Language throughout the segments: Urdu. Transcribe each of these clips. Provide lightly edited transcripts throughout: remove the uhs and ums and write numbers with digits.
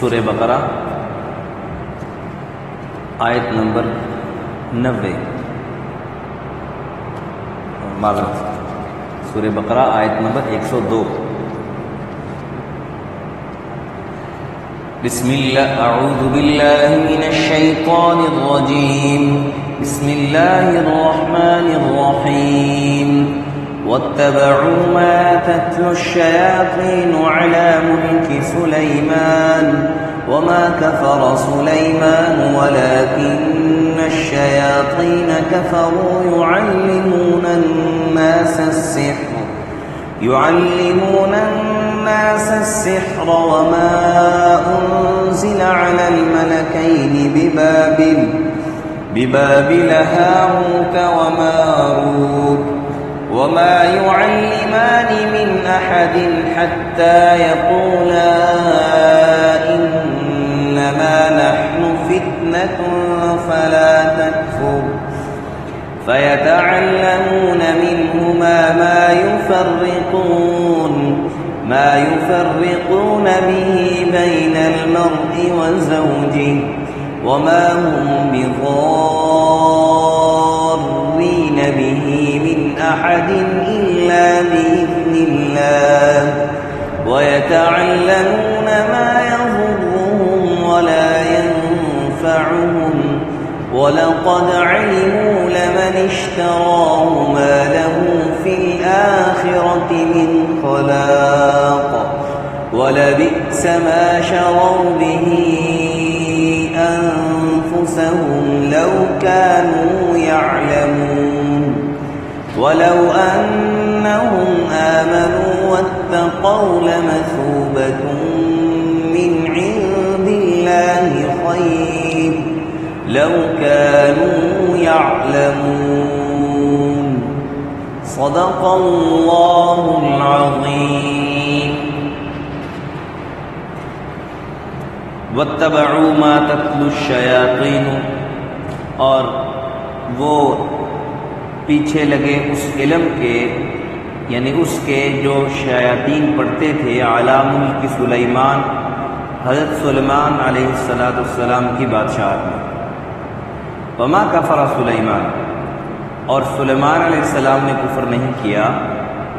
سورہ بقرہ آیت نمبر 90 معذرت سورہ بقرہ آیت نمبر 102. بسم اللہ اعوذ باللہ من الشیطان الرجیم بسم اللہ الرحمن الرحیم واتبعوا ما تتلو الشياطين على ملك سليمان وما كفر سليمان ولكن الشياطين كفروا يعلمون الناس السحر وما أنزل على الملكين ببابل هاروت وماروت وما يعلمان من أحد حتى يقولا إنما نحن فتنة فلا تكفر فيتعلمون منهما ما يفرقون به بين المرء وزوجه وما هم بضارين به من أحد إلا بإذن الله ويتعلمون ما يضرهم ولا ينفعهم ولقد علموا لمن اشتراه ما له في الآخرة من خلاق ولبئس ما شروا به أنفسهم لو كانوا يعلمون ولو أنهم آمنوا واتقوا لمثوبة من عند الله خير لو كانوا يعلمون صدق الله العظيم. واتبعوا ما تتلو الشياطين اور وہ پیچھے لگے اس علم کے یعنی اس کے جو شیاطین پڑھتے تھے علی ملک سلیمان حضرت سلیمان علیہ السلام کی بادشاہت میں. وما کفر سلیمان اور سلیمان علیہ السلام نے کفر نہیں کیا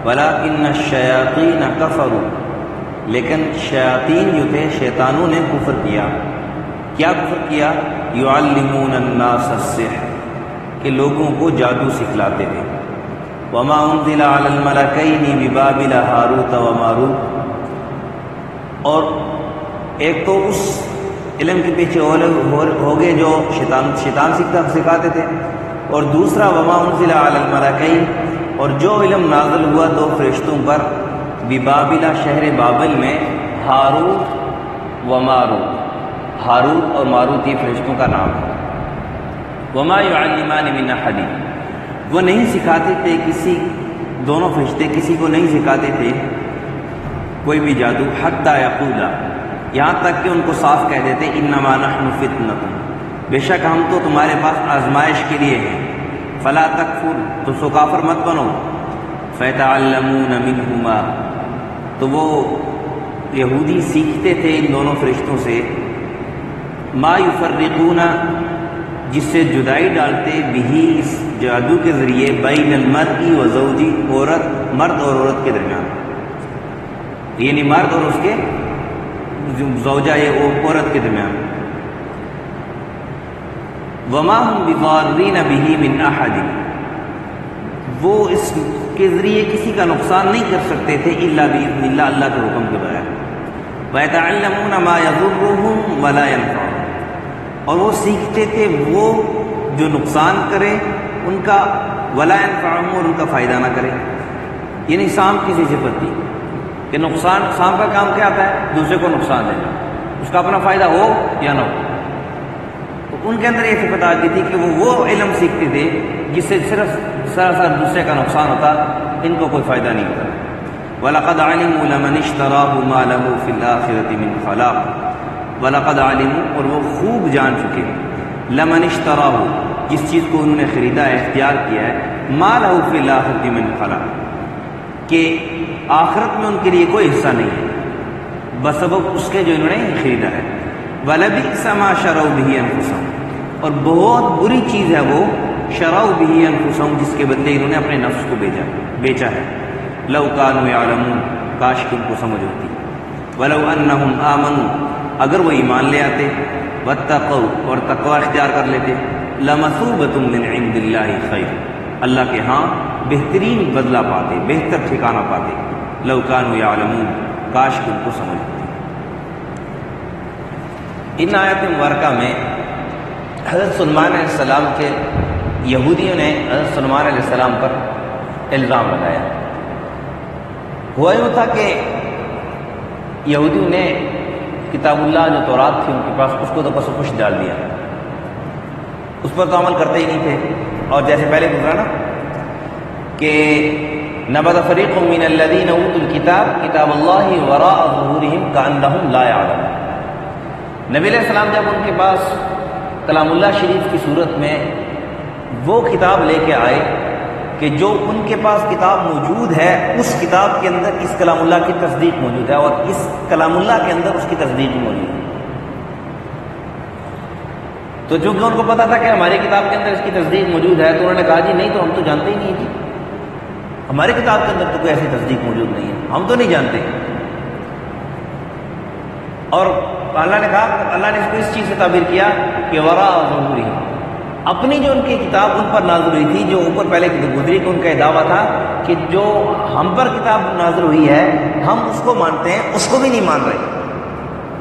ولکن الشیاطین کفروا لیکن شیاطین جو تھے شیطانوں نے کفر کیا. کیا کفر کیا؟ یعلمون الناس السحر کہ لوگوں کو جادو سکھلاتے تھے. وما انزل علی الملکین ببابل ہاروت و ماروت اور ایک تو اس علم کے پیچھے ہو گئے جو شیطان سکھاتے تھے اور دوسرا وما انزل علی الملکین اور جو علم نازل ہوا دو فرشتوں پر ببابل شہر بابل میں ہاروت و ماروت. ہاروت اور ماروت یہ فرشتوں کا نام ہے. وما يعلمان من احد وہ نہیں سکھاتے تھے دونوں فرشتے کسی کو نہیں سکھاتے تھے کوئی بھی جادو حتی یقولا یہاں تک کہ ان کو صاف کہہ دیتے انما نحن فتنۃ بے شک ہم تو تمہارے پاس آزمائش کے لیے ہیں. فلا تکفر تو سو کافر مت بنو. فیتعلمون منہما تو وہ یہودی سیکھتے تھے ان دونوں فرشتوں سے ما یفرقون جس سے جدائی ڈالتے بھی اس جادو کے ذریعے بین المرء و زوجی مرد اور عورت کے درمیان یعنی مرد اور اس کے زوجہ یہ عورت کے درمیان. وما هم بضارین به من احد وہ اس کے ذریعے کسی کا نقصان نہیں کر سکتے تھے الا باذن اللہ اللہ کے حکم کے بغیر. ويتعلمون ما يضرهم ولا ينفعهم اور وہ سیکھتے تھے وہ جو نقصان کرے ان کا ولا ينفعهم اور ان کا فائدہ نہ کرے. یعنی سام کسی صفت تھی کہ سام کا کام کیا آتا ہے؟ دوسرے کو نقصان دینا، اس کا اپنا فائدہ ہو یا نہ ہو. تو ان کے اندر یہ صفت آتی تھی کہ وہ علم سیکھتے تھے جس سے صرف سراسر دوسرے کا نقصان ہوتا، ان کو کوئی فائدہ نہیں ہوتا. وَلَقَدْ عَلِمُوا لَمَنِ اشْتَرَاهُ مَا لَهُ فِي الْآخِرَةِ مِنْ خَلَاقٍ وَلَقَدْ عَلِمُوا اور وہ خوب جان چکے لَمَنِ اشْتَرَاهُ جس چیز کو انہوں نے خریدا ہے اختیار کیا ہے مَا لَهُ فِي الْآخِرَةِ مِنْ خَلَاقٍ کہ آخرت میں ان کے لیے کوئی حصہ نہیں ہے. بسبب اس کے جو انہوں نے خریدا ہے۔ وَلَبِئْسَ مَا شَرَوْا بِهِ أَنفُسَهُمْ، اور بہت بری چیز ہے وہ شَرَوْا بِهِ أَنفُسَهُمْ جس کے بدلے انہوں نے اپنے نفس کو بیچا ہے۔ لَوْ كَانُوا يَعْلَمُونَ، کاش کہ ان کو سمجھ ہوتی۔ وَلَوْ أَنَّهُمْ آمَنُوا، اگر وہ ایمان لے آتے، وَاتَّقَوْا، اور تقوی اختیار کر لیتے، لَمَثُوبَةٌ مِّنْ عِندِ اللَّهِ خَيْرٌ، اللہ کے ہاں بہترین بدلہ پاتے، بہتر ٹھکانہ پاتے۔ لَوْ كَانُوا يَعْلَمُونَ، کاش کہ ان کو سمجھ ہوتی۔ ان آیات مبارکہ میں حضرت سلیمان علیہ السلام کے یہودیوں نے حضرت سلیمان علیہ السلام پر الزام لگایا۔ ہوا یوں تھا کہ یہودیوں نے کتاب اللہ جو تورات تھی ان کے پاس، اس کو تو بس کچھ ڈال دیا، اس پر تو عمل کرتے ہی نہیں تھے۔ اور جیسے پہلے گزرا نا کہ نبذ فریق من الذین اوتوا الکتاب کتاب اللہ وراء ظہورہم کأنہم لا یعلمون، نبی علیہ السلام جب ان کے پاس کلام اللہ شریف کی صورت میں وہ کتاب لے کے آئے کہ جو ان کے پاس کتاب موجود ہے، اس کتاب کے اندر اس کلام اللہ کی تصدیق موجود ہے، اور اس کلام اللہ کے اندر اس کی تصدیق موجود ہے۔ تو چونکہ ان کو پتا تھا کہ ہماری کتاب کے اندر اس کی تصدیق موجود ہے، تو انہوں نے کہا جی نہیں، تو ہم تو جانتے ہی نہیں جی، ہماری کتاب کے اندر تو کوئی ایسی تصدیق موجود نہیں ہے، ہم تو نہیں جانتے۔ اور اللہ نے کہا، اللہ نے اس کو اس چیز سے تعبیر کیا کہ وراء ظہورہم، اپنی جو ان کی کتاب ان پر نازل ہوئی تھی، جو اوپر پہلے گزری کہ ان کا دعویٰ تھا کہ جو ہم پر کتاب نازل ہوئی ہے ہم اس کو مانتے ہیں، اس کو بھی نہیں مان رہے۔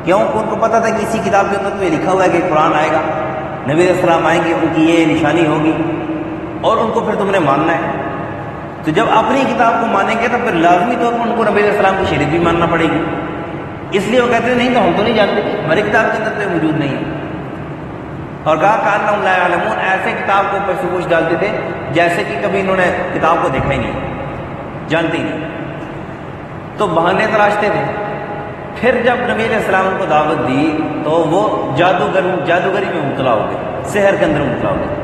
کیوں؟ کہ ان کو پتا تھا کہ اسی کتاب کے اندر تو یہ لکھا ہوا ہے کہ قرآن آئے گا، نبی علیہ السلام آئیں گے، ان کی یہ نشانی ہوگی، اور ان کو پھر تم نے ماننا ہے۔ تو جب اپنی کتاب کو مانیں گے تو پھر لازمی طور پر ان کو نبی علیہ السلام کی شریعت بھی ماننا پڑے گی۔ اس لیے وہ کہتے ہیں نہیں، تو ہم تو نہیں جانتے، ہماری کتاب کے اندر تو موجود نہیں ہے۔ اور کہا کأنہم لا یعلمون، ایسے کتاب کو اوپر سے کچھ ڈالتے تھے جیسے کہ کبھی انہوں نے کتاب کو دیکھا ہی نہیں، جانتے ہی نہیں، تو بہانے تراشتے تھے۔ پھر جب نبی علیہ السلام کو دعوت دی تو وہ جادوگری میں مبتلا ہو گئے، سحر کے اندر مبتلا ہو گئے۔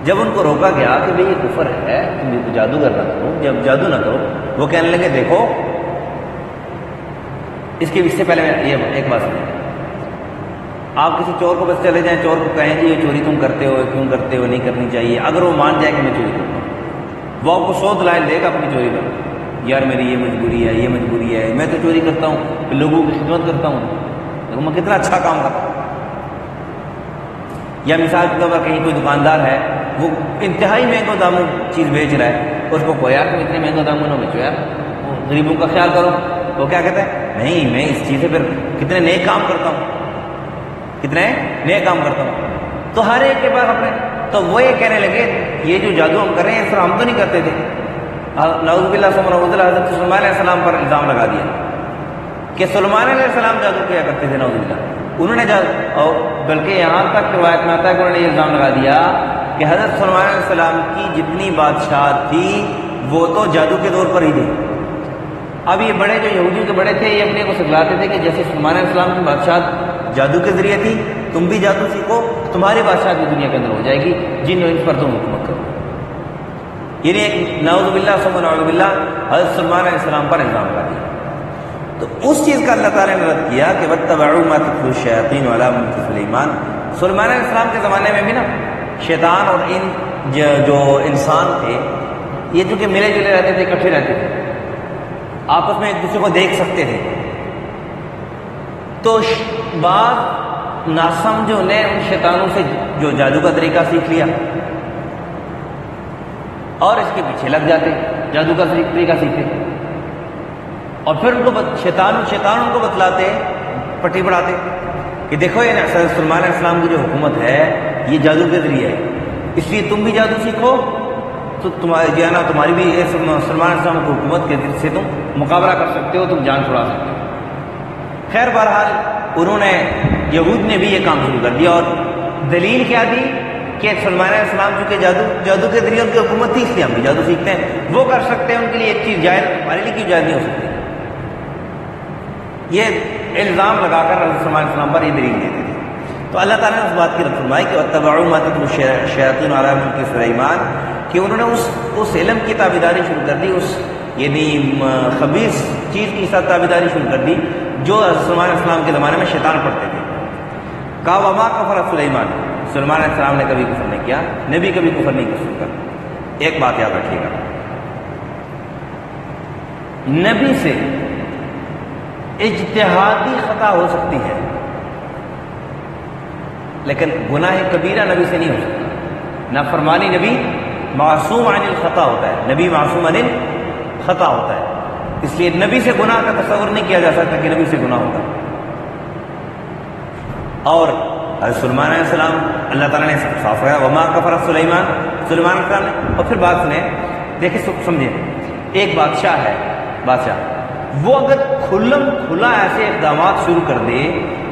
جب ان کو روکا گیا کہ بھئی یہ کفر ہے، تم جادوگر نہ کرو، جب جادو نہ کرو، وہ کہنے لگے دیکھو، اس سے پہلے یہ ایک بات سنیں، آپ کسی چور کو بس چلے جائیں، چور کو کہیں جی یہ چوری تم کرتے ہو، کیوں کرتے ہو، نہیں کرنی چاہیے، اگر وہ مان جائے کہ میں چوری کرتا ہوں، وہ آپ کو 100 دلائل دے گا اپنی چوری پر، یار میری یہ مجبوری ہے، یہ مجبوری ہے، میں تو چوری کرتا ہوں، لوگوں کی خدمت کرتا ہوں، دیکھو میں کتنا اچھا کام کرتا ہوں۔ یا مثال کے طور پر کہیں کوئی دکاندار ہے، وہ انتہائی مہنگا داموں چیز بیچ رہا ہے، اس کو کوئی یار تم اتنے مہنگا داموں نہ بیچو یار، غریبوں کا خیال کرو، وہ کیا کہتا ہے، نہیں میں اس چیز سے پھر کتنے نئے کام کرتا ہوں، کتنے نئے کام کرتا ہوں۔ تو ہر ایک کے پاس اپنے، تو وہ یہ کہنے لگے یہ جو جادو ہم کر رہے ہیں سر ہم تو نہیں کرتے تھے۔ نعوذ باللہ ثم نعوذ باللہ، حضرت سلیمان علیہ السلام پر الزام لگا دیا کہ سلیمان علیہ السلام جادو کیا کرتے تھے، نعوذ باللہ انہوں نے جادو، اور بلکہ یہاں تک روایت میں آتا ہے کہ انہوں نے یہ الزام لگا دیا کہ حضرت سلیمان علیہ السلام کی جتنی بادشاہت تھی وہ تو جادو کے دور پر ہی تھی۔ اب یہ بڑے جو یہودیوں کے بڑے تھے یہ اپنے کو سکھلاتے تھے کہ جیسے سلیمان علیہ السلام کی بادشاہت جادو کے ذریعے تھی، تم بھی جادو سیکھو، تمہاری بادشاہت بھی دنیا کے اندر ہو جائے گی، جن و انس پر تم حکومت کرو۔ یعنی ایک نعوذ باللہ ثم نعوذ باللہ حضرت سلیمان علیہ السلام پر الزام لگا دیا۔ تو اس چیز کا اللہ تعالیٰ نے رد کیا کہ واتبعوا ما تتلو الشیاطین علی ملک سلیمان، سلیمان علیہ السلام کے زمانے میں بھی نا شیطان اور ان جو انسان تھے یہ چونکہ ملے جلے رہتے تھے، اکٹھے رہتے تھے، آپس میں ایک دوسرے کو دیکھ سکتے تھے، تو بعض ناسمجھوں نے ان شیطانوں سے جو جادو کا طریقہ سیکھ لیا اور اس کے پیچھے لگ جاتے، جادو کا طریقہ سیکھتے، اور پھر ان کو شیطان ان کو بتلاتے، پٹی پڑھاتے کہ دیکھو یہ سلیمان علیہ السلام کی جو حکومت ہے یہ جادو کے ذریعے ہے، اس لیے تم بھی جادو سیکھو تو تمہاری بھی سلیمان علیہ السلام کی حکومت کے سے تم مقابلہ کر سکتے ہو، تم جان چھڑا سکتے ہو۔ خیر بہرحال انہوں نے، یہود نے بھی یہ کام شروع کر دیا، اور دلیل کیا دی کہ سلیمان علیہ السلام چونکہ جادو کے ذریعے ان کی حکومت تھی، اس لیے ہم بھی جادو سیکھتے ہیں، وہ کر سکتے ہیں، ان کے لیے ایک چیز جائز، ہمارے لیے کیوں جائز نہیں ہو سکتی؟ یہ الزام لگا کر حضرت سلیمان علیہ السلام پر یہ دلیل دیتے تھے۔ تو اللہ تعالیٰ نے اس بات کی رد فرمائی کہ واتبعوا ما تتلو الشیاطین علی ملک سلیمان، کہ انہوں نے اس علم کی تابعداری شروع کر دی، اس یعنی خبیث چیز کی ساتھ تابعداری شروع کر دی جو سلیمان علیہ السلام کے زمانے میں شیطان پڑھتے تھے. کہا وما کفر سلیمان، سلیمان علیہ السلام نے کبھی کفر نہیں کیا، نبی کبھی کفر نہیں کر سکتا. ایک بات یاد رکھیے گا، نبی سے اجتہادی خطا ہو سکتی ہے لیکن گناہ کبیرہ نبی سے نہیں ہو سکتا. نافرمانی نبی معصوم عن الخطا ہوتا ہے، نبی معصوم عن الخطا ہوتا ہے. اس لیے نبی سے گناہ کا تصور نہیں کیا جا سکتا کہ نبی سے گناہ ہوتا ہے. اور حضرت سلیمان علیہ السلام اللہ تعالیٰ نے صاف کہا وما کفر سلیمان، سلیمان علیہ السلام نے. اور پھر بات سنیں، دیکھیں سمجھیں، ایک بادشاہ ہے، بادشاہ وہ اگر کھلم کھلا ایسے اقدامات شروع کر دے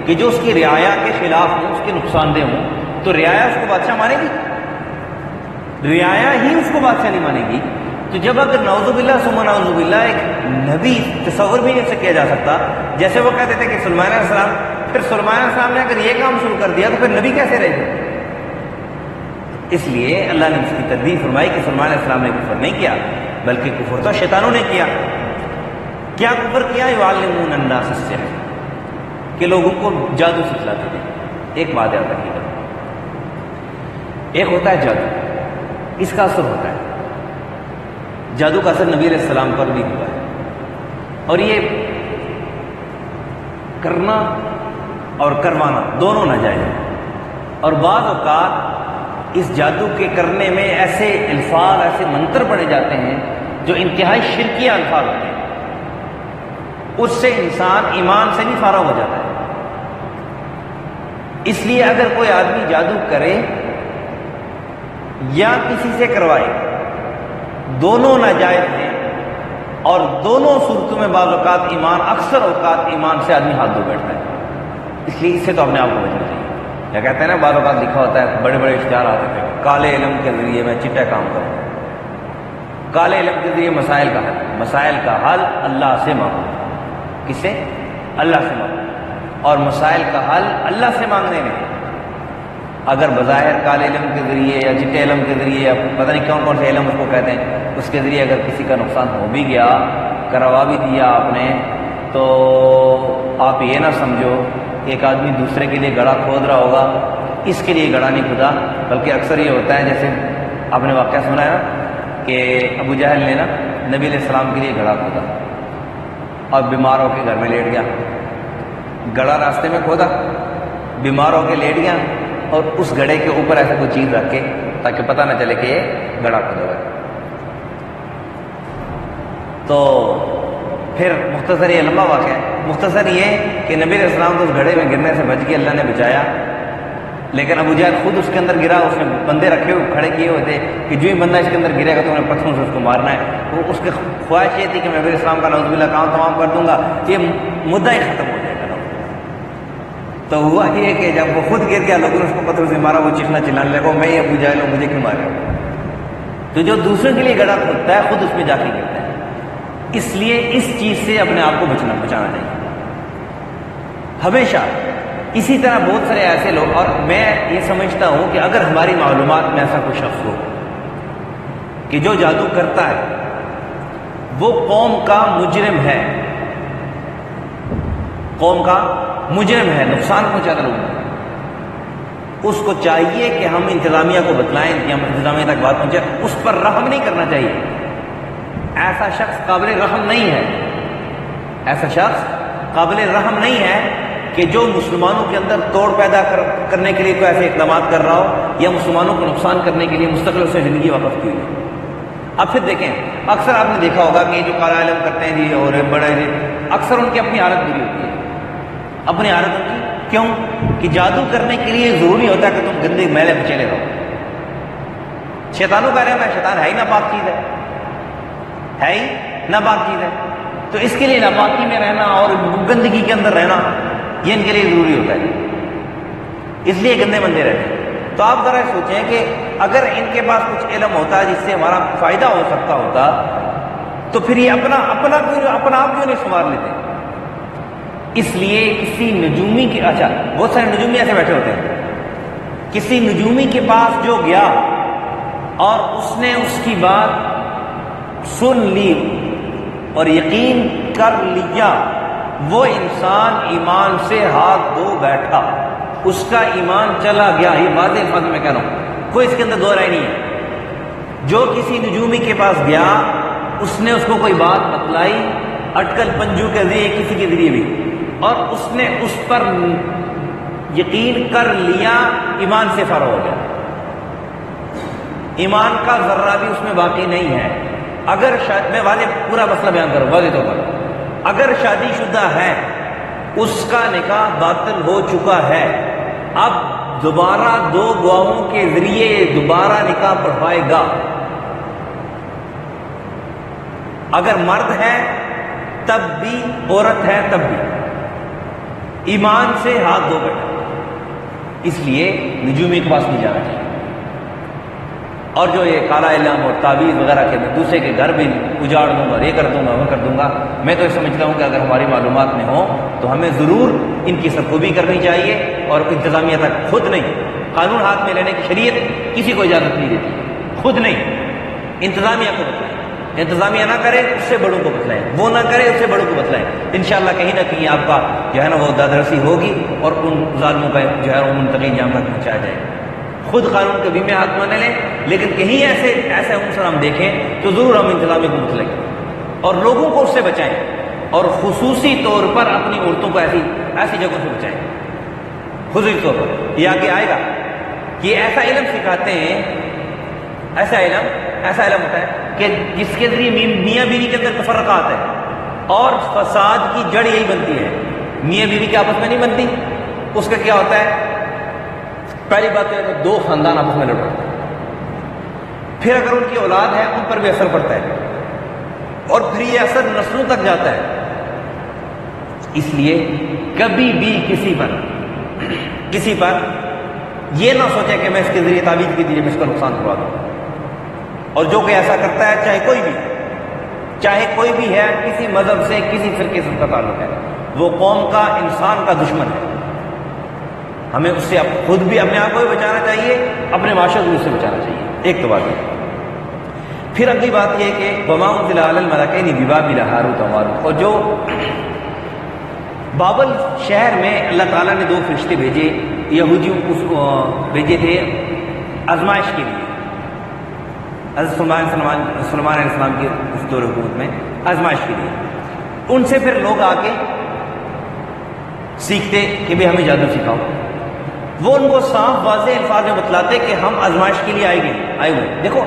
کہ جو اس کی رعایا کے خلاف ہوں، اس کے نقصان دہ ہوں، تو رعایا اس کو بادشاہ مانے گی؟ رعایا ہی اس کو بادشاہ نہیں مانے گی. تو جب اگر نعوذ باللہ ثم نعوذ باللہ ایک نبی تصور بھی نہیں سے کیا جا سکتا، جیسے وہ کہتے تھے کہ سلیمان علیہ السلام، پھر سلیمان علیہ السلام نے اگر یہ کام شروع کر دیا تو پھر نبی کیسے رہے گا؟ اس لیے اللہ نے اس کی تردید فرمائی کہ سلیمان علیہ السلام نے کفر نہیں کیا بلکہ کفر تو شیطانوں نے کیا. کیا کفر کیا؟ یعلمون الناس السحر، کہ لوگوں کو جادو سکھلاتے تھے. ایک بات یاد رکھیے گا، ایک ہوتا ہے جادو، اس کا اثر ہوتا ہے. جادو کا اثر نبی علیہ السلام پر بھی ہوا ہے، اور یہ کرنا اور کروانا دونوں ناجائز ہیں. اور بعض اوقات اس جادو کے کرنے میں ایسے الفاظ، ایسے منتر پڑے جاتے ہیں جو انتہائی شرکیہ الفاظ ہوتے ہیں، اس سے انسان ایمان سے نہیں فارغ ہو جاتا ہے. اس لیے اگر کوئی آدمی جادو کرے یا کسی سے کروائے، دونوں ناجائز ہیں، اور دونوں صورتوں میں بعض اوقات ایمان، اکثر اوقات ایمان سے آدمی ہاتھ دھو بیٹھتا ہے. اس لیے اس سے تو اپنے آپ کو بچنا چاہیے. کیا کہتے ہیں نا، بعض اوقات لکھا ہوتا ہے، بڑے بڑے اشتہار آتے تھے، کالے علم کے ذریعے میں چٹا کام کروں، کالے علم کے ذریعے مسائل کا حل، مسائل کا حل اللہ سے مانگو. کس سے؟ اللہ سے مانگو. اور مسائل کا حل اللہ سے مانگنے میں اگر بظاہر کالے علم کے ذریعے یا چٹے علم کے ذریعے یا پتہ نہیں کون کون سے علم اس کو کہتے ہیں، اس کے ذریعے اگر کسی کا نقصان ہو بھی گیا، کروا بھی دیا آپ نے، تو آپ یہ نہ سمجھو ایک آدمی دوسرے کے لیے گڑھا کھود رہا ہوگا، اس کے لیے گڑھا نہیں کھدا، بلکہ اکثر یہ ہوتا ہے، جیسے آپ نے واقعہ سنا ہے کہ ابو جہل نے نا نبی علیہ السلام کے لیے گڑھا کھودا اور بیمار ہو کے گھر میں لیٹ گیا. گڑھا راستے میں کھودا، بیمار ہو کے لیٹ گیا، اور اس گڑھے کے اوپر ایسا کوئی چیز رکھ کے تاکہ پتہ نہ چلے کہ یہ گڑھا کھودا ہوا ہے. تو پھر مختصر یہ لمبا واقعہ ہے، مختصر یہ کہ نبی علیہ السلام تو اس گڑھے میں گرنے سے بچ کے اللہ نے بچایا، لیکن ابو جہل خود اس کے اندر گرا. اس نے بندے رکھے ہوئے کھڑے کیے ہوئے تھے کہ جو ہی بندہ اس کے اندر گرے گا تو انہیں پتھروں سے اس کو مارنا ہے. وہ اس کی خواہش یہ تھی کہ میں نبی علیہ السلام کا نعوذ باللہ کام تمام کر دوں گا، یہ مدعا ہی ختم ہو جائے گا. تو ہوا یہ کہ جب وہ خود گر گیا، لوگوں نے اس کو پتھروں سے مارا، وہ چیخنا چلانے لگا میں یہ ابو جہل ہوں، مجھے کیوں مارے. تو جو دوسرے کے لیے گڑھا کھودتا ہے خود اس میں جا کے گرتا ہے. اس لیے اس چیز سے اپنے آپ کو بچانا چاہیے ہمیشہ. اسی طرح بہت سارے ایسے لوگ، اور میں یہ سمجھتا ہوں کہ اگر ہماری معلومات میں ایسا کوئی شخص ہو کہ جو جادو کرتا ہے وہ قوم کا مجرم ہے، قوم کا مجرم ہے، نقصان پہنچاتا لوگوں کو، اس کو چاہیے کہ ہم انتظامیہ کو بتلائیں کہ ہم انتظامیہ تک بات پہنچے. اس پر رحم نہیں کرنا چاہیے. ایسا شخص قابل رحم نہیں ہے، ایسا شخص قابل رحم نہیں ہے کہ جو مسلمانوں کے اندر توڑ پیدا کرنے کے لیے کوئی ایسے اقدامات کر رہا ہو یا مسلمانوں کو نقصان کرنے کے لیے مستقل سے زندگی وقف کی ہوئی. اب پھر دیکھیں، اکثر آپ نے دیکھا ہوگا کہ جو کالا علم کرتے ہیں جی اور بڑے جی، اکثر ان کی اپنی حالت بری ہوتی ہے. اپنی حالت ان کی کیوں؟ کہ جادو کرنے کے لیے ضروری ہوتا ہے کہ تم گندے میلے بچے رہو. شیطانوں کا رحم ہے، شیطان ہے ہی ناپاک چیز ہے ہی ناپاک چیز ہے. تو اس کے لیے ناپاکی میں رہنا اور گندگی کے اندر رہنا یہ ان کے لیے ضروری ہوتا ہے، اس لیے گندے بندے رہتے ہیں. تو آپ ذرا سوچیں کہ اگر ان کے پاس کچھ علم ہوتا ہے جس سے ہمارا فائدہ ہو سکتا ہوتا تو پھر یہ اپنا آپ کیوں نہیں سنوار لیتے. اس لیے کسی نجومی کے، اچھا بہت سارے نجومی ایسے بیٹھے ہوتے ہیں، کسی نجومی کے پاس جو گیا اور اس نے اس کی بات سن لی اور یقین کر لیا، وہ انسان ایمان سے ہاتھ دھو بیٹھا، اس کا ایمان چلا گیا۔ یہ واضح الفاظ میں کہہ رہا ہوں، کوئی اس کے اندر دو رائے نہیں ہے۔ جو کسی نجومی کے پاس گیا، اس نے اس کو کوئی بات بتلائی، اٹکل پنجو کے ذریعے کسی کے ذریعے بھی، اور اس نے اس پر یقین کر لیا، ایمان سے فارغ ہو گیا، ایمان کا ذرہ بھی اس میں باقی نہیں ہے۔ اگر شاید میں واضح پورا مسئلہ بیان کروں واضح طور پر، اگر شادی شدہ ہے، اس کا نکاح باطل ہو چکا ہے، اب دوبارہ دو گواہوں کے ذریعے دوبارہ نکاح پڑھوائے گا۔ اگر مرد ہے تب بھی، عورت ہے تب بھی، ایمان سے ہاتھ دھو بیٹھا، اس لیے نجومی کے پاس نہیں جانا چاہیے۔ اور جو یہ کالا علم اور تعویذ وغیرہ کے میں دوسرے کے گھر بھی اجاڑ دوں گا، یہ کر دوں گا، وہ کر دوں گا، میں تو یہ سمجھتا ہوں کہ اگر ہماری معلومات میں ہوں تو ہمیں ضرور ان کی سرکوبی کرنی چاہیے، اور انتظامیہ تک خود نہیں، قانون ہاتھ میں لینے کی شریعت کسی کو اجازت نہیں دیتی، خود نہیں، انتظامیہ کو بتلائیں، انتظامیہ نہ کرے اس سے بڑوں کو بتلائیں، وہ نہ کرے اس سے بڑوں کو بتلائیں، انشاءاللہ کہیں نہ کہیں آپ کا جو ہے نا وہ دادرسی ہوگی اور ان ظالموں کا جو ہے وہ منتقل انجام تک پہنچایا جائے گا۔ خود قانون کبھی میں ہاتھ میں نہ لیں، لیکن کہیں ایسے عنصر ہم دیکھیں تو ضرور ہم انتظامیہ کو بتلائیں اور لوگوں کو اس سے بچائیں، اور خصوصی طور پر اپنی عورتوں کو ایسی جگہوں سے بچائیں، خصوصی طور پر۔ یہ آگے آئے گا کہ ایسا علم سکھاتے ہیں، ایسا علم ہوتا ہے کہ جس کے ذریعے میاں بیوی کے اندر تفرقات ہے، اور فساد کی جڑ یہی بنتی ہے، میاں بیوی کے آپس میں نہیں بنتی، اس کا کیا ہوتا ہے؟ پہلی بات تو ہے کہ دو خاندان آپس میں لڑ پڑتے ہیں، پھر اگر ان کی اولاد ہے ان پر بھی اثر پڑتا ہے، اور پھر یہ اثر نسلوں تک جاتا ہے۔ اس لیے کبھی بھی کسی پر یہ نہ سوچے کہ میں اس کے ذریعے تعویذ کی دیجیے میں اس کا نقصان کروا دوں، اور جو کہ ایسا کرتا ہے چاہے کوئی بھی ہے، کسی مذہب سے کسی فرقے سے کا تعلق ہے، وہ قوم کا، انسان کا دشمن ہے۔ ہمیں اس سے خود بھی اپنے آپ کو بھی بچانا چاہیے، اپنے معاشرے کو اس سے بچانا چاہیے، ایک تو بات ہے۔ پھر اگلی بات یہ کہ وما انزل علی الملکین ببابل ہاروت و ماروت، اور جو بابل شہر میں اللہ تعالیٰ نے دو فرشتے بھیجے، یہودیوں کو بھیجے تھے آزمائش کے لیے، حضرت سلیمان علیہ السلام کی اس دور حکومت میں آزمائش کے لیے۔ ان سے پھر لوگ آ کے سیکھتے کہ بھی ہمیں جادو سکھاؤ، وہ ان کو صاف واضح الفاظ میں بتلاتے کہ ہم آزمائش کے لیے آئے ہوئے۔ دیکھو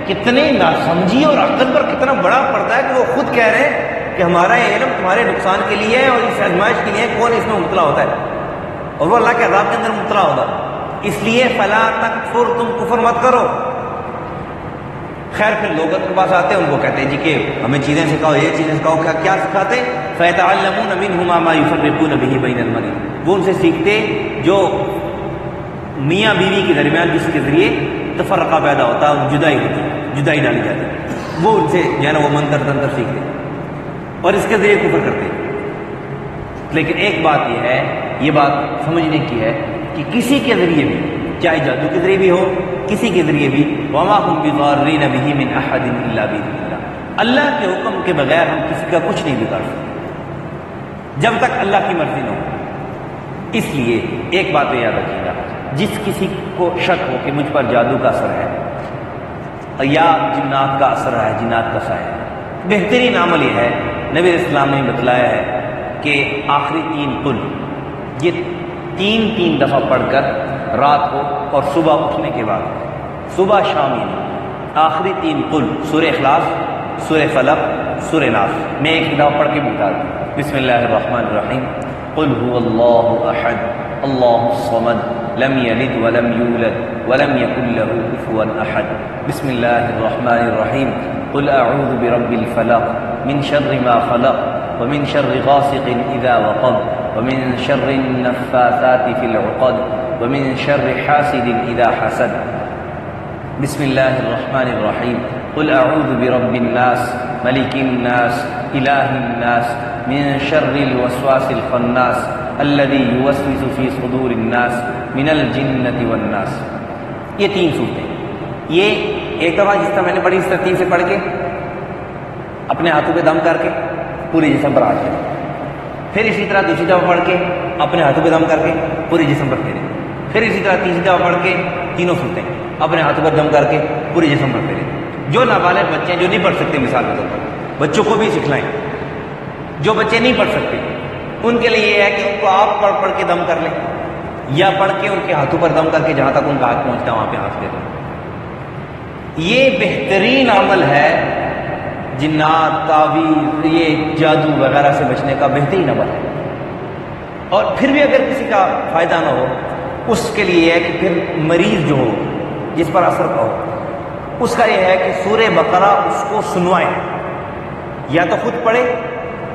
کتنے ناسمجھی اور عقل پر کتنا بڑا پڑتا ہے کہ وہ خود کہہ رہے ہیں کہ ہمارا یہ علم تمہارے نقصان کے لیے ہے اور اس آزمائش کے لیے، کون اس میں مبتلا ہوتا ہے اور وہ اللہ کے عذاب کے اندر مبتلا ہوگا، اس لیے فلا تکفر، تم کفر مت کرو۔ خیر پھر لوگ کے پاس آتے ہیں، ان کو کہتے ہیں جی کہ ہمیں چیزیں سکھاؤ، یہ چیزیں سکھاؤ، کیا سکھاتے؟ فَيَتَعَلَّمُونَ مِنْهُمَا مَا يُفَرِّقُونَ بِهِ بَيْنَ الْمَرْءِ، وہ ان سے سیکھتے جو میاں بیوی کے درمیان جس کے ذریعے تفرقہ پیدا ہوتا ہے، جدائی ہوتی ہے، جدائی ڈالی جاتی ہے، وہ ان سے جو ہے نا وہ منتر تنتر سیکھتے اور اس کے ذریعے کفر کرتے۔ لیکن ایک بات یہ ہے، یہ بات سمجھنے کی ہے کہ کسی کے ذریعے بھی، چاہے جادو کے ذریعے بھی ہو، کسی کے ذریعے بھی، وَمَا هُمْ بِضَارِّينَ بِهِ مِنْ أَحَدٍ إِلَّا بِإِذْنِ اللَّهِ، اللہ کے حکم کے بغیر ہم کسی کا کچھ نہیں بگاڑ سکتے جب تک اللہ کی مرضی نہ ہو۔ اس لیے ایک بات یاد رکھیے گا، جس کسی کو شک ہو کہ مجھ پر جادو کا اثر ہے یا جنات کا اثر ہے، جنات کا سایہ ہے، بہترین عمل یہ ہے، نبی علیہ السلام نے بتلایا ہے کہ آخری 3 قل، یہ 3 دفعہ پڑھ کر رات کو اور صبح اٹھنے کے بعد، صبح شام، آخری 3 قل، سورہ اخلاص، سورہ فلق، سورہ ناس، میں ایک دفعہ پڑھ کے بتا دوں۔ بسم اللہ الرحمن الرحیم، قل هو اللہ احد اللہ الصمد لم یلد ولم یولد ولم یکن له کفوا احد، بسم اللہ الرحمن الرحیم، قل اعوذ برب الفلق من شر ما خلق ومن شر غاسق اذا وقب ومن شر النفاثات في العقد ومن شر حاسد اذا حسد، بسم اللہ الرحمن الرحیم، قل اعوذ برب الناس ملک الناس الہ الناس من شر الوسواس الخناس الذي يوسوس في صدور الناس من الجنة والناس۔ یہ 3 صورتیں، یہ ایک دفعہ جس طرح میں نے پڑھی اس ترتیب سے پڑھ کے اپنے ہاتھوں پہ دم کر کے پورے جسم پر ہاتھ پھیرے، پھر اسی طرح دوسری دفعہ پڑھ کے اپنے ہاتھوں پہ دم کر کے پورے جسم پر پھیرے، پھر اسی طرح تیسری دفعہ پڑھ کے تینوں صورتیں اپنے ہاتھوں پر دم کر کے پورے جسم پر پھیرے۔ جو نابالغ بچے ہیں جو نہیں پڑھ سکتے، مثال کے طور پر بچوں کو بھی سکھلائیں، جو بچے نہیں پڑھ سکتے ان کے لیے یہ ہے کہ ان کو آپ پڑھ پڑھ کے دم کر لیں، یا پڑھ کے ان کے ہاتھوں پر دم کر کے جہاں تک ان کا ہاتھ پہنچتا ہے وہاں پہ ہاتھ پھیر لیں۔ یہ بہترین عمل ہے جنات، تعویذ، یہ جادو وغیرہ سے بچنے کا بہترین عمل ہے۔ اور پھر بھی اگر کسی کا فائدہ نہ ہو، اس کے لیے ہے کہ پھر مریض جو ہو جس پر اثر کا ہو، اس کا یہ ہے کہ سورہ بقرہ اس کو سنوائیں، یا تو خود پڑھے،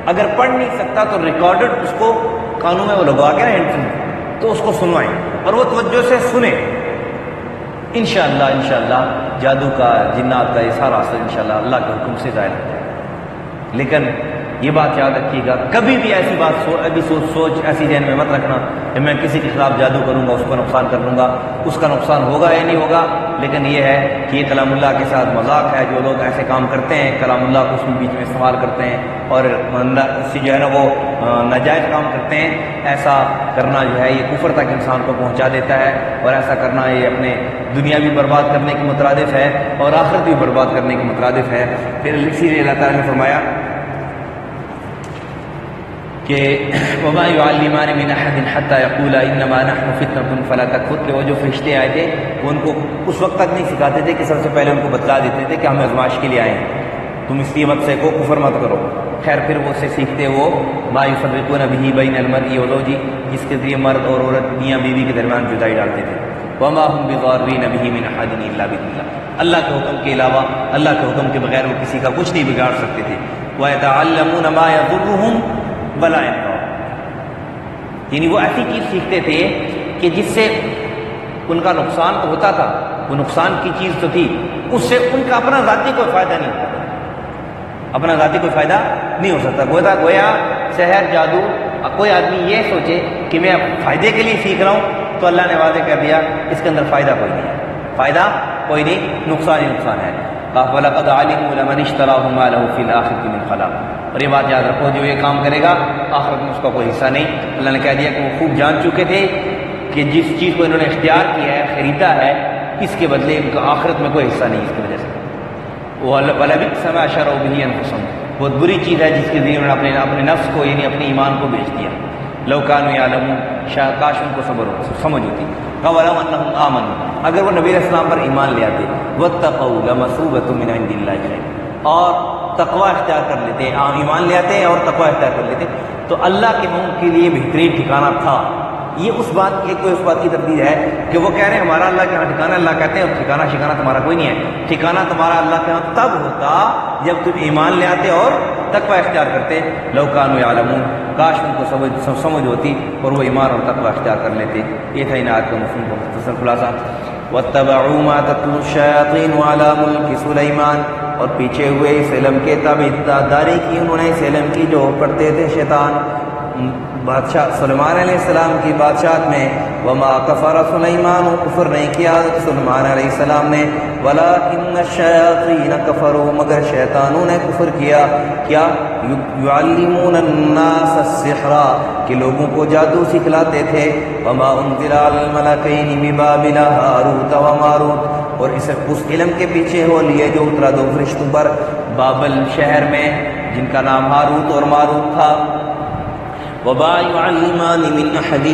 اگر پڑھ نہیں سکتا تو ریکارڈڈ اس کو کانوں میں وہ لگوا کے نا ہینڈ فری، تو اس کو سنوائیں اور وہ توجہ سے سنیں۔ انشاءاللہ جادو کا، جنات کا یہ سارا اثر انشاءاللہ اللہ کے حکم سے ظاہر ہو جائے گا۔ لیکن یہ بات یاد رکھیے گا، کبھی بھی ایسی بات سوچ ایسی ذہن میں مت رکھنا کہ میں کسی کے خلاف جادو کروں گا اس کو نقصان کر لوں گا۔ اس کا نقصان ہوگا یا نہیں ہوگا، لیکن یہ ہے کہ یہ کلام اللہ کے ساتھ مذاق ہے۔ جو لوگ ایسے کام کرتے ہیں، کلام اللہ کو اس میں بیچ میں استعمال کرتے ہیں اور اس سے جو ہے نا وہ ناجائز کام کرتے ہیں، ایسا کرنا جو ہے یہ کفر تک انسان کو پہنچا دیتا ہے، اور ایسا کرنا یہ اپنے دنیا بھی برباد کرنے کے مترادف ہے اور آخرت بھی برباد کرنے کے مترادف ہے۔ پھر اسی لیے اللہ تعالیٰ نے فرمایا کہ وَمَا يُعَلِّمَانِ مِنْ أَحَدٍ حَتَّى يَقُولَا إِنَّمَا نَحْنُ فِتْنَةٌ فَلَا تَكْفُرْ، کہ وہ جو فرشتے آئے تھے وہ ان کو اس وقت تک نہیں سکھاتے تھے کہ سب سے پہلے ان کو بتلا دیتے تھے کہ ہم آزمائش کے لیے آئے ہیں، تم اس لیے مت سیکھو، کفر مت کرو۔ خیر پھر وہ سے سیکھتے وہ مَا يُفَرِّقُونَ بِهِ بَيْنَ الْمَرْءِ وَزَوْجِهِ، جس کے ذریعے مرد اور عورت، میاں بیوی کے درمیان جدائی ڈالتے تھے۔ وَمَا هُمْ بِضَارِّينَ بِهِ مِنْ أَحَدٍ إِلَّا بِإِذْنِ اللَّهِ، اللہ کے حکم کے علاوہ، اللہ کے حکم کے بغیر وہ کسی کا کچھ نہیں بگاڑ سکتے تھے۔ وَيَتَعَلَّمُونَ مَا يَضُرُّهُمْ وَلَا يَنفَعُهُمْ، یعنی وہ ایسی چیز سیکھتے تھے کہ جس سے ان کا نقصان تو ہوتا تھا، وہ نقصان کی چیز تو تھی، اس سے ان کا اپنا ذاتی کوئی فائدہ نہیں ہوتا، اپنا ذاتی کوئی فائدہ نہیں ہو سکتا۔ گویا سحر، جادو، کوئی آدمی یہ سوچے کہ میں فائدے کے لیے سیکھ رہا ہوں تو اللہ نے واضح کر دیا اس کے اندر فائدہ کوئی نہیں ہے، فائدہ کوئی نہیں، نقصان ہی نقصان ہے۔ وَلَقَدْ عَلِمُوا لَمَنِ اشْتَرَاهُ مَا لَهُ فِي الْآخِرَةِ مِنْ خَلَاقٍ، اور یہ بات یاد رکھو، جو یہ کام کرے گا آخرت میں اس کا کوئی حصہ نہیں۔ اللہ نے کہہ دیا کہ وہ خوب جان چکے تھے کہ جس چیز کو انہوں نے اختیار کیا ہے، خریدا ہے، اس کے بدلے ان کا آخرت میں کوئی حصہ نہیں اس کی وجہ سے۔ وَلَبِئْسَ مَا شَرَوْا بِهِ أَنفُسَهُمْ، بہت بری چیز ہے جس کے ذریعے انہوں نے اپنے نفس کو، یعنی اپنے ایمان کو بیچ دیا۔ لَوْ كَانُوا يَعْلَمُونَ، شاید کاش ان کو سمجھ ہوتی۔ وَلَوْ أَنَّهُمْ آمَنُوا، اگر وہ نبی علیہ السلام پر ایمان لے آتے، وَاتَّقَوْا لَمَثُوبَةٌ مِّنْ عِندِ اللَّهِ خَيْرٌ، اور تقوی اختیار کر لیتے، ایمان لے آتے اور تقوی اختیار کر لیتے تو اللہ کے منہ کے لیے بہترین ٹھکانہ تھا۔ یہ اس بات کی تردید ہے کہ وہ کہہ رہے ہیں ہمارا اللہ کے ہاں ٹھکانہ، اللہ کہتے ہیں اور ٹھکانہ تمہارا کوئی نہیں ہے، ٹھکانہ تمہارا اللہ کے ہاں تب ہوتا جب تم ایمان لے آتے اور تقوی اختیار کرتے۔ لَوْ كَانُوا يَعْلَمُونَ، کاش ان کو سمجھ ہوتی اور وہ ایمان اور تقوی اختیار کر لیتے۔ یہ تھا ان آیات کا مفہوم کا مختصر خلاصہ۔ وَاتَّبَعُوا مَا تَتْلُو الشَّيَاطِينُ عَلَىٰ مُلْكِ سُلَيْمَانَ، اور پیچھے ہوئے اس علم کے تابعداری کی انہوں نے، اس علم کی جو پڑھتے تھے شیطان بادشاہ سلیمان علیہ السلام کی بادشاہت میں۔ وَمَا كَفَرَ سُلَيْمَانُ، کفر نہیں کیا سلیمان علیہ السلام نے، وَلَٰكِنَّ الشَّيَاطِينَ كَفَرُوا، مگر شیطانوں نے کفر کیا۔ کیا؟ يُعَلِّمُونَ النَّاسَ السِّحْرَ، کہ لوگوں کو جادو سکھلاتے تھے۔ وَمَا أُنزِلَ عَلَى الْمَلَكَيْنِ بِبَابِلَ هَارُوتَ وَمَارُوتَ، اور اس علم کے پیچھے ہو لیے جو اترا دو فرشتوں پر بابل شہر میں، جن کا نام ہاروت اور ماروت تھا۔ وَمَا يُعَلِّمَانِ مِنْ أَحَدٍ،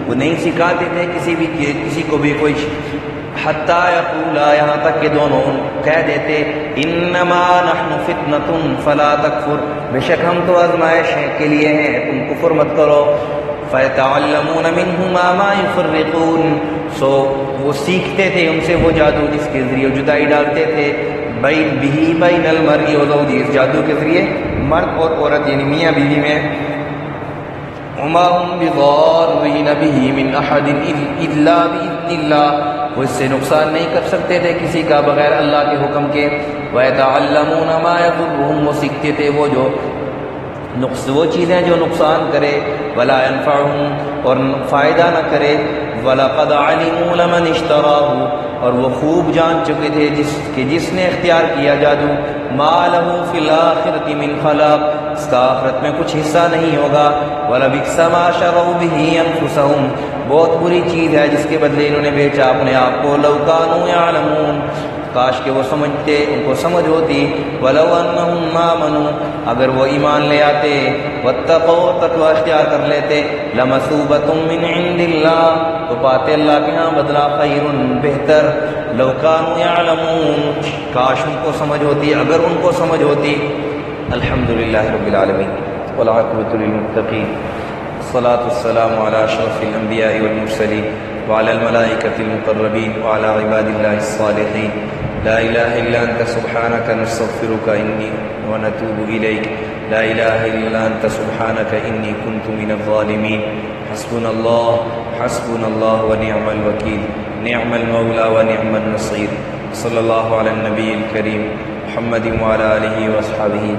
وہ نہیں سکھاتے تھے کسی کو بھی کوئی، حَتَّى يَقُولَا، یہاں تک کہ دونوں کہہ دیتے، إِنَّمَا نَحْنُ فِتْنَةٌ فَلَا تَكْفُرْ، بے شک ہم تو آزمائش کے لیے ہیں، تم کفر مت کرو۔ فَيَتَعَلَّمُونَ مِنْهُمَا مَا يُفَرِّقُونَ، سو وہ سیکھتے تھے ان سے وہ جادو جس کے ذریعے جدائی ڈالتے تھے، بین المرء وزوجہ، اس جادو کے ذریعے مرد اور عورت یعنی میاں بیوی میں۔ وما هم بضارین به من احد الا باذن اللہ، وہ اس سے نقصان نہیں کر سکتے تھے کسی کا بغیر اللہ کے حکم کے۔ وَيَتَعَلَّمُونَ مَا يَضُرُّهُمْ، وہ سیکھتے تھے وہ چیزیں جو نقصان کرے، وَلَا يَنفَعُهُمْ، اور فائدہ نہ کرے۔ وَلَقَدْ عَلِمُوا لَمَنِ اشْتَرَاهُ، اور وہ خوب جان چکے تھے جس نے اختیار کیا جادو، ما لہ فی الآخرۃ من خلاق، اس کا آخرت میں کچھ حصہ نہیں ہوگا، وَلَبِئْسَ مَا شَرَوْا بِهِ أَنفُسَهُمْ، بہت بری چیز ہے جس کے بدلے انہوں نے بیچا اپنے آپ کو، لَوْ كَانُوا يَعْلَمُونَ، کاش کہ وہ سمجھتے، ان کو سمجھ ہوتی، وَلَوْ أَنَّهُمْ آمَنُوا، اگر وہ ایمان لے آتے، وَاتَّقَوْا، تقوی اختیار کر لیتے، لَمَثُوبَةٌ مِّنْ عِندِ اللَّهِ، تو پاتے اللہ کے ہاں بدلہ، خیر، بہتر، لَوْ كَانُوا يَعْلَمُونَ، کاش ان کو سمجھ ہوتی، اگر ان کو سمجھ ہوتی۔ الحمدللہ رب العالمین والعاقبۃ للمتقین، الصلاۃ والسلام علی اشرف الانبیاء والمرسلین وعلى الملائکۃ المقربین وعلى عباد اللہ الصالحین، لا الہ الا انت سبحانک نستغفرک ونتوب الیک، لا الہ الا انت سبحانک انی کنت من الظالمین، حسبنا اللہ ونعم الوکیل، نعم المولا ونعم النصیر، صلی اللہ علی النبی الکریم محمد وعلی آلہ واصحابہ۔